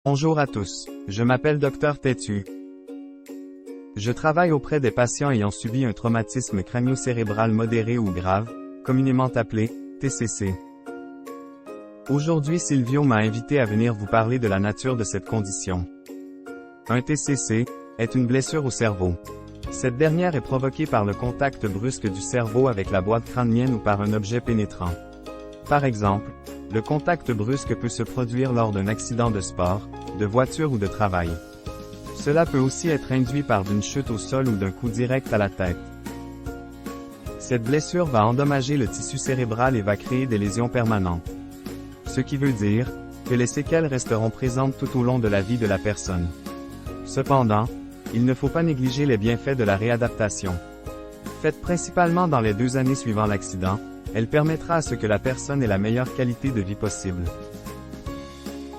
Bonjour à tous, je m'appelle Dr Têtu. Je travaille auprès des patients ayant subi un traumatisme crânio-cérébral modéré ou grave, communément appelé TCC. Aujourd'hui Silvio m'a invité à venir vous parler de la nature de cette condition. Un TCC est une blessure au cerveau. Cette dernière est provoquée par le contact brusque du cerveau avec la boîte crânienne ou par un objet pénétrant. Par exemple, le contact brusque peut se produire lors d'un accident de sport, de voiture ou de travail. Cela peut aussi être induit par d'une chute au sol ou d'un coup direct à la tête. Cette blessure va endommager le tissu cérébral et va créer des lésions permanentes. Ce qui veut dire que les séquelles resteront présentes tout au long de la vie de la personne. Cependant, il ne faut pas négliger les bienfaits de la réadaptation. Faite principalement dans les 2 années suivant l'accident, elle permettra à ce que la personne ait la meilleure qualité de vie possible.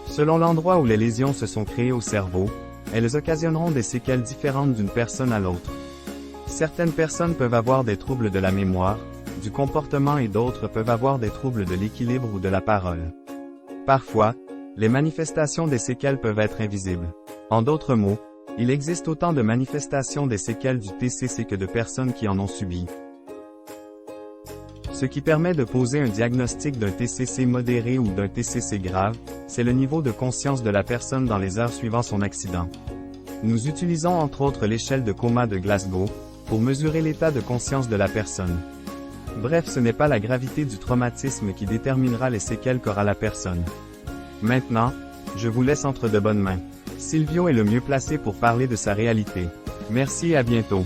Selon l'endroit où les lésions se sont créées au cerveau, elles occasionneront des séquelles différentes d'une personne à l'autre. Certaines personnes peuvent avoir des troubles de la mémoire, du comportement et d'autres peuvent avoir des troubles de l'équilibre ou de la parole. Parfois, les manifestations des séquelles peuvent être invisibles. En d'autres mots, il existe autant de manifestations des séquelles du TCC que de personnes qui en ont subi. Ce qui permet de poser un diagnostic d'un TCC modéré ou d'un TCC grave, c'est le niveau de conscience de la personne dans les heures suivant son accident. Nous utilisons entre autres l'échelle de coma de Glasgow, pour mesurer l'état de conscience de la personne. Bref, ce n'est pas la gravité du traumatisme qui déterminera les séquelles qu'aura la personne. Maintenant, je vous laisse entre de bonnes mains. Silvio est le mieux placé pour parler de sa réalité. Merci et à bientôt.